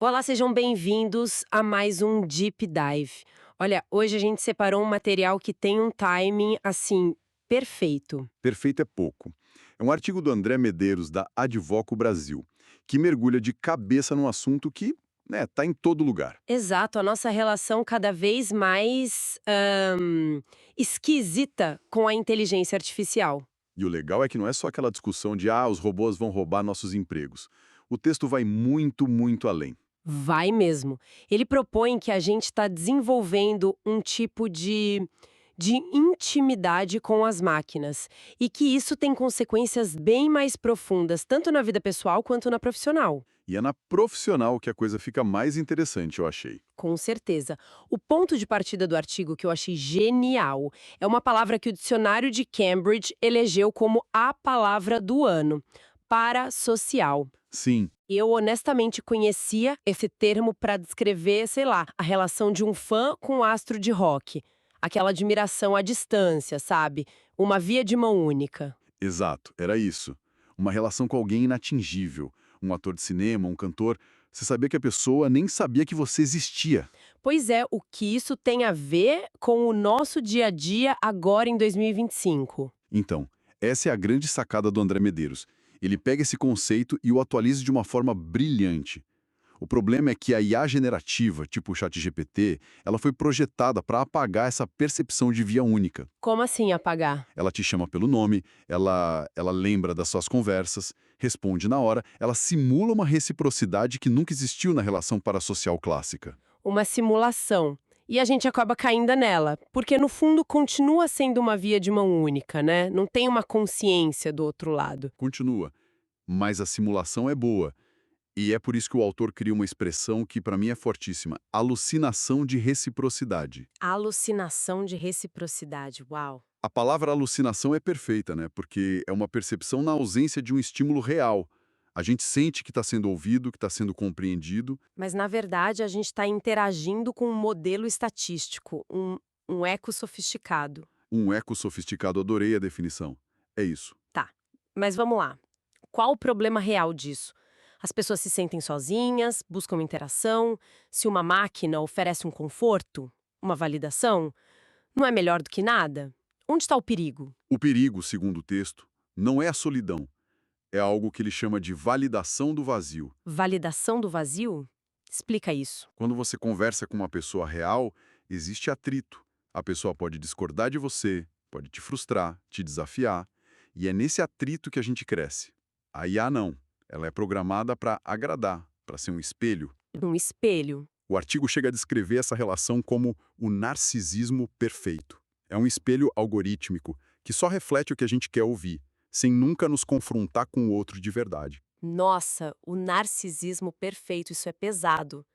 Olá, sejam bem-vindos a mais um Deep Dive. Olha, hoje a gente separou um material que tem um timing, assim, perfeito. Perfeito é pouco. É um artigo do André Medeiros, da Advoco Brasil, que mergulha de cabeça num assunto que, tá em todo lugar. Exato, a nossa relação cada vez mais esquisita com a inteligência artificial. E o legal é que não é só aquela discussão de os robôs vão roubar nossos empregos. O texto vai muito, muito além. Vai mesmo. Ele propõe que a gente está desenvolvendo um tipo de intimidade com as máquinas e que isso tem consequências bem mais profundas, tanto na vida pessoal quanto na profissional. E é na profissional que a coisa fica mais interessante, eu achei. Com certeza. O ponto de partida do artigo que eu achei genial é uma palavra que o dicionário de Cambridge elegeu como a palavra do ano: parasocial. Sim, Eu honestamente conhecia esse termo para descrever, sei lá, a relação de um fã com um astro de rock. Aquela admiração à distância, sabe? Uma via de mão única. exato, era isso. Uma relação com alguém inatingível. Um ator de cinema, um cantor. Você sabia que a pessoa nem sabia que você existia. Pois é, o que isso tem a ver com o nosso dia a dia agora em 2025? Então, essa é a grande sacada do André Medeiros. Ele pega esse conceito e o atualiza de uma forma brilhante. O problema é que a IA generativa, tipo o ChatGPT, ela foi projetada para apagar essa percepção de via única. Como assim apagar? Ela te chama pelo nome, ela lembra das suas conversas, responde na hora, ela simula uma reciprocidade que nunca existiu na relação parasocial clássica. Uma simulação. E a gente acaba caindo nela, porque no fundo continua sendo uma via de mão única, né? Não tem uma consciência do outro lado. Continua, mas a simulação é boa. E é por isso que o autor cria uma expressão que para mim é fortíssima, alucinação de reciprocidade. Alucinação de reciprocidade, uau. A palavra alucinação é perfeita, né? Porque é uma percepção na ausência de um estímulo real. A gente sente que está sendo ouvido, que está sendo compreendido. Mas na verdade a gente está interagindo com um modelo estatístico, um eco sofisticado. Um eco sofisticado, adorei a definição. É isso. Tá, mas vamos lá. Qual o problema real disso? As pessoas se sentem sozinhas, buscam interação. Se uma máquina oferece um conforto, uma validação, não é melhor do que nada? Onde está o perigo? O perigo, segundo o texto, não é a solidão. É algo que ele chama de validação do vazio. Validação do vazio? Explica isso. Quando você conversa com uma pessoa real, existe atrito. A pessoa pode discordar de você, pode te frustrar, te desafiar, e é nesse atrito que a gente cresce. A IA não. Ela é programada para agradar, para ser um espelho. Um espelho. O artigo chega a descrever essa relação como o narcisismo perfeito. É um espelho algorítmico que só reflete o que a gente quer ouvir, sem nunca nos confrontar com o outro de verdade. Nossa, o narcisismo perfeito, isso é pesado.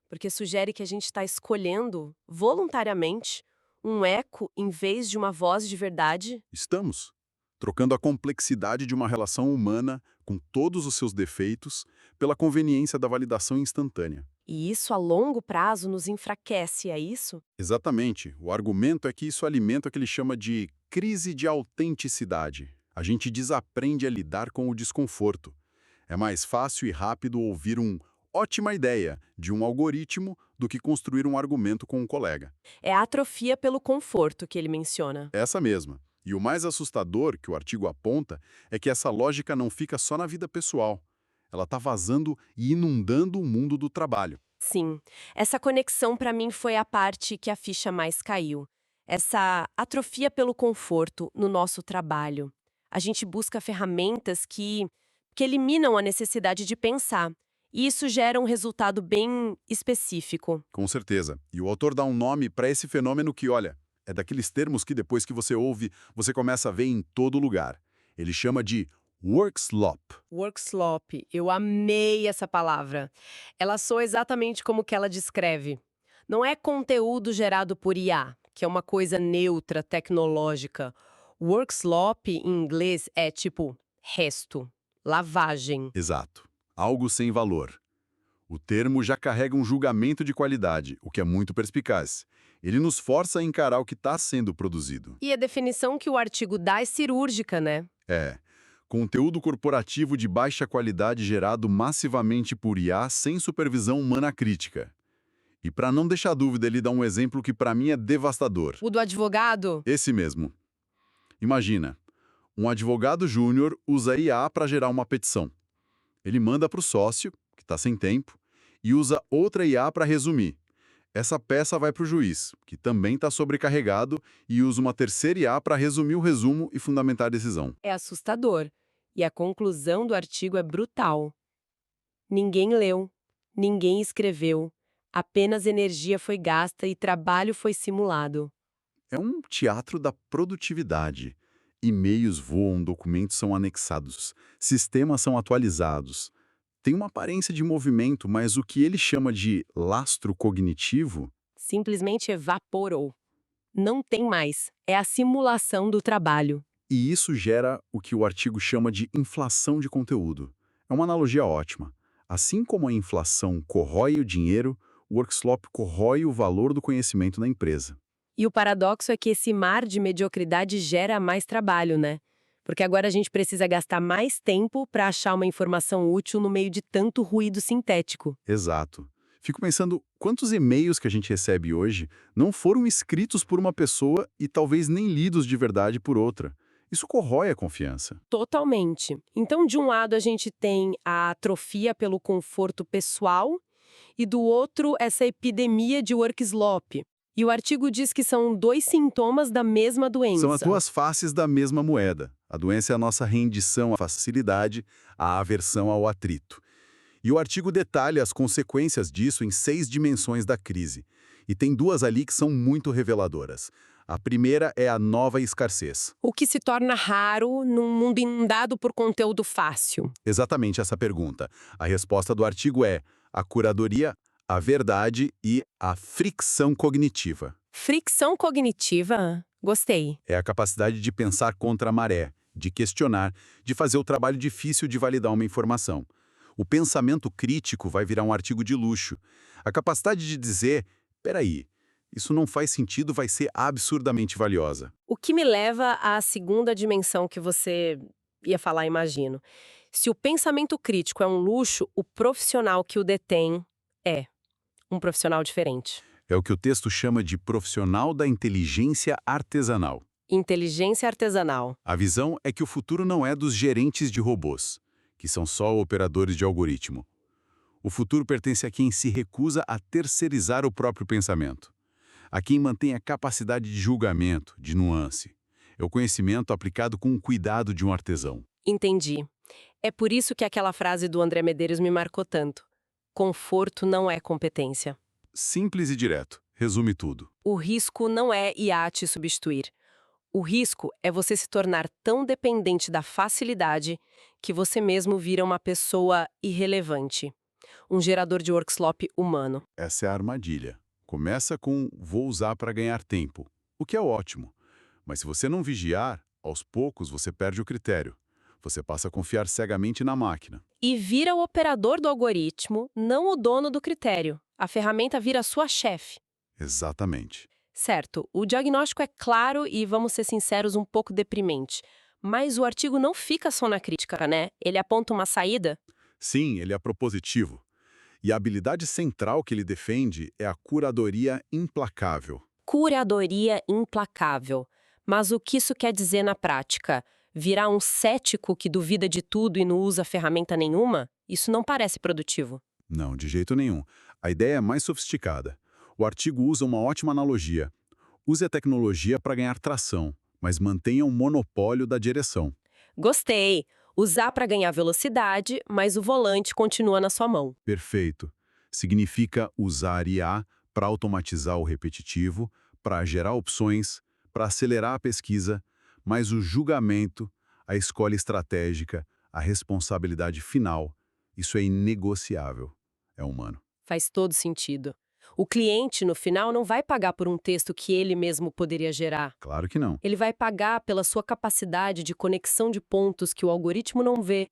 Porque sugere que a gente está escolhendo, voluntariamente, um eco em vez de uma voz de verdade. Estamos trocando a complexidade de uma relação humana, com todos os seus defeitos, pela conveniência da validação instantânea. E isso a longo prazo nos enfraquece, é isso? Exatamente. O argumento é que isso alimenta o que ele chama de crise de autenticidade. A gente desaprende a lidar com o desconforto. É mais fácil e rápido ouvir ótima ideia de um algoritmo do que construir um argumento com um colega. É a atrofia pelo conforto que ele menciona. Essa mesma. E o mais assustador que o artigo aponta é que essa lógica não fica só na vida pessoal. Ela está vazando e inundando o mundo do trabalho. Sim, essa conexão para mim foi a parte que a ficha mais caiu. Essa atrofia pelo conforto no nosso trabalho. A gente busca ferramentas que eliminam a necessidade de pensar. E isso gera um resultado bem específico. Com certeza. E o autor dá um nome para esse fenômeno que, olha, é daqueles termos que depois que você ouve, você começa a ver em todo lugar. Ele chama de work slop. Workslop, eu amei essa palavra. Ela soa exatamente como que ela descreve. Não é conteúdo gerado por IA, que é uma coisa neutra, tecnológica. Workslop em inglês é tipo resto, lavagem. Exato. Algo sem valor. O termo já carrega um julgamento de qualidade, o que é muito perspicaz. Ele nos força a encarar o que está sendo produzido. E a definição que o artigo dá é cirúrgica, né? É. Conteúdo corporativo de baixa qualidade gerado massivamente por IA sem supervisão humana crítica. E para não deixar dúvida, ele dá um exemplo que para mim é devastador. O do advogado? Esse mesmo. Imagina, um advogado júnior usa IA para gerar uma petição. Ele manda para o sócio, que está sem tempo, e usa outra IA para resumir. Essa peça vai para o juiz, que também está sobrecarregado, e usa uma terceira IA para resumir o resumo e fundamentar a decisão. É assustador. E a conclusão do artigo é brutal. Ninguém leu, ninguém escreveu, apenas energia foi gasta e trabalho foi simulado. É um teatro da produtividade. E-mails voam, documentos são anexados, sistemas são atualizados. Tem uma aparência de movimento, mas o que ele chama de lastro cognitivo, Simplesmente evaporou. Não tem mais. É a simulação do trabalho. e isso gera o que o artigo chama de inflação de conteúdo. É uma analogia ótima. Assim como a inflação corrói o dinheiro, o workslop corrói o valor do conhecimento na empresa. E o paradoxo é que esse mar de mediocridade gera mais trabalho, né? Porque agora a gente precisa gastar mais tempo para achar uma informação útil no meio de tanto ruído sintético. Exato. Fico pensando quantos e-mails que a gente recebe hoje não foram escritos por uma pessoa e talvez nem lidos de verdade por outra. Isso corrói a confiança. Totalmente. Então, de um lado, a gente tem a atrofia pelo conforto pessoal e do outro, essa epidemia de work slop. E o artigo diz que são dois sintomas da mesma doença. São as duas faces da mesma moeda. A doença é a nossa rendição à facilidade, a aversão ao atrito. E o artigo detalha as consequências disso em 6 dimensões da crise. E tem duas ali que são muito reveladoras. A primeira é a nova escassez. O que se torna raro num mundo inundado por conteúdo fácil. Exatamente essa pergunta. A resposta do artigo é a curadoria, a verdade e a fricção cognitiva. Fricção cognitiva? Gostei. É a capacidade de pensar contra a maré, de questionar, de fazer o trabalho difícil de validar uma informação. O pensamento crítico vai virar um artigo de luxo. A capacidade de dizer, peraí, isso não faz sentido, vai ser absurdamente valiosa. O que me leva à segunda dimensão que você ia falar, imagino. Se o pensamento crítico é um luxo, o profissional que o detém é um profissional diferente. É o que o texto chama de profissional da inteligência artesanal. Inteligência artesanal. A visão é que o futuro não é dos gerentes de robôs, que são só operadores de algoritmo. O futuro pertence a quem se recusa a terceirizar o próprio pensamento, a quem mantém a capacidade de julgamento, de nuance. É o conhecimento aplicado com o cuidado de um artesão. Entendi. É por isso que aquela frase do André Medeiros me marcou tanto. Conforto não é competência. Simples e direto, resume tudo. O risco não é IA te substituir. O risco é você se tornar tão dependente da facilidade que você mesmo vira uma pessoa irrelevante. Um gerador de workslop humano. Essa é a armadilha. Começa com vou usar para ganhar tempo, o que é ótimo. Mas se você não vigiar, aos poucos você perde o critério. Você passa a confiar cegamente na máquina. E vira o operador do algoritmo, não o dono do critério. A ferramenta vira sua chefe. Exatamente. Certo, o diagnóstico é claro e, vamos ser sinceros, um pouco deprimente. Mas o artigo não fica só na crítica, né? Ele aponta uma saída. Sim, ele é propositivo. E a habilidade central que ele defende é a curadoria implacável. Curadoria implacável. Mas o que isso quer dizer na prática? Virar um cético que duvida de tudo e não usa ferramenta nenhuma? Isso não parece produtivo. Não, de jeito nenhum. A ideia é mais sofisticada. O artigo usa uma ótima analogia. Use a tecnologia para ganhar tração, mas mantenha um monopólio da direção. Gostei. Usar para ganhar velocidade, mas o volante continua na sua mão. Perfeito. Significa usar IA para automatizar o repetitivo, para gerar opções, para acelerar a pesquisa, mas o julgamento, a escolha estratégica, a responsabilidade final, isso é inegociável. É humano. Faz todo sentido. O cliente, no final, não vai pagar por um texto que ele mesmo poderia gerar. Claro que não. Ele vai pagar pela sua capacidade de conexão de pontos que o algoritmo não vê,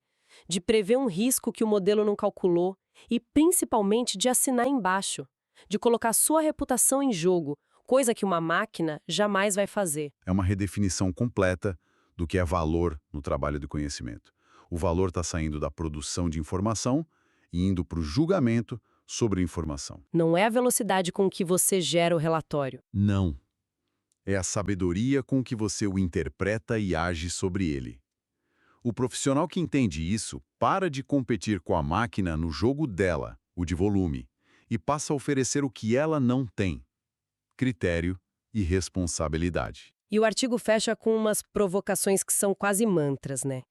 de prever um risco que o modelo não calculou e, principalmente, de assinar embaixo, de colocar sua reputação em jogo, coisa que uma máquina jamais vai fazer. É uma redefinição completa do que é valor no trabalho do conhecimento. O valor está saindo da produção de informação e indo para o julgamento sobre a informação. Não é a velocidade com que você gera o relatório. Não. É a sabedoria com que você o interpreta e age sobre ele. O profissional que entende isso para de competir com a máquina no jogo dela, o de volume, e passa a oferecer o que ela não tem: critério e responsabilidade. E o artigo fecha com umas provocações que são quase mantras, né?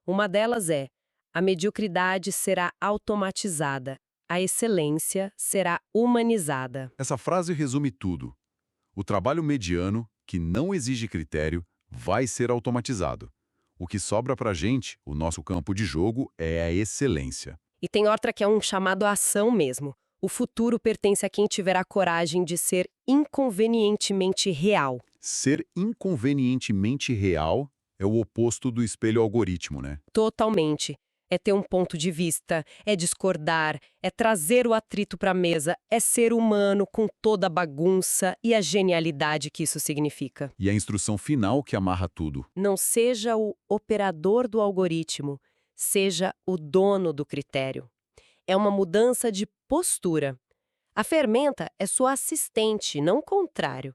Uma delas é: a mediocridade será automatizada, a excelência será humanizada. Essa frase resume tudo. O trabalho mediano, que não exige critério, vai ser automatizado. O que sobra para a gente, o nosso campo de jogo, é a excelência. E tem outra que é um chamado à ação mesmo. O futuro pertence a quem tiver a coragem de ser inconvenientemente real. Ser inconvenientemente real é o oposto do espelho algoritmo, né? Totalmente. É ter um ponto de vista, é discordar, é trazer o atrito para a mesa, é ser humano com toda a bagunça e a genialidade que isso significa. E a instrução final que amarra tudo. Não seja o operador do algoritmo, seja o dono do critério. É uma mudança de postura. A ferramenta é sua assistente, não o contrário.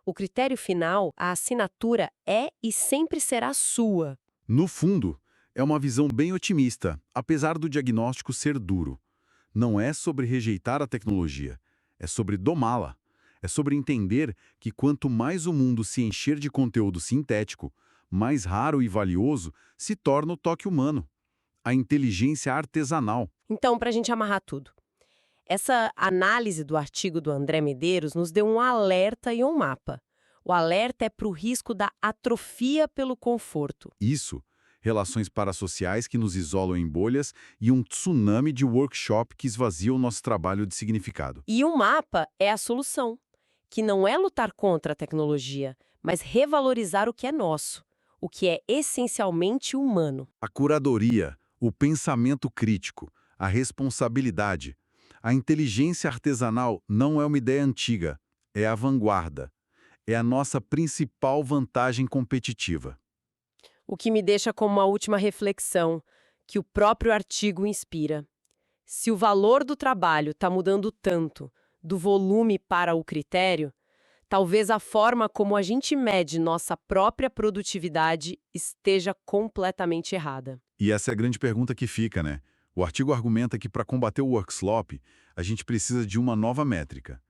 O critério final, a assinatura, é e sempre será sua. No fundo, é uma visão bem otimista, apesar do diagnóstico ser duro. Não é sobre rejeitar a tecnologia, é sobre domá-la. É sobre entender que quanto mais o mundo se encher de conteúdo sintético, mais raro e valioso se torna o toque humano, a inteligência artesanal. Então, para a gente amarrar tudo, essa análise do artigo do André Medeiros nos deu um alerta e um mapa. O alerta é para o risco da atrofia pelo conforto. Isso, relações parassociais que nos isolam em bolhas e um tsunami de workshop que esvazia o nosso trabalho de significado. E o mapa é a solução, que não é lutar contra a tecnologia, mas revalorizar o que é nosso, o que é essencialmente humano. A curadoria, o pensamento crítico, a responsabilidade. A inteligência artesanal não é uma ideia antiga, é a vanguarda. É a nossa principal vantagem competitiva. O que me deixa como uma última reflexão, que o próprio artigo inspira. Se o valor do trabalho está mudando tanto, do volume para o critério, talvez a forma como a gente mede nossa própria produtividade esteja completamente errada. E essa é a grande pergunta que fica, né? O artigo argumenta que para combater o workslop, a gente precisa de uma nova métrica.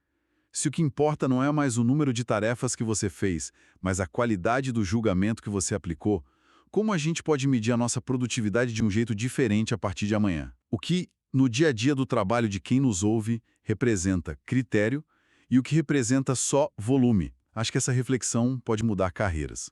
Se o que importa não é mais o número de tarefas que você fez, mas a qualidade do julgamento que você aplicou, como a gente pode medir a nossa produtividade de um jeito diferente a partir de amanhã? O que, no dia a dia do trabalho de quem nos ouve, representa critério e o que representa só volume? Acho que essa reflexão pode mudar carreiras.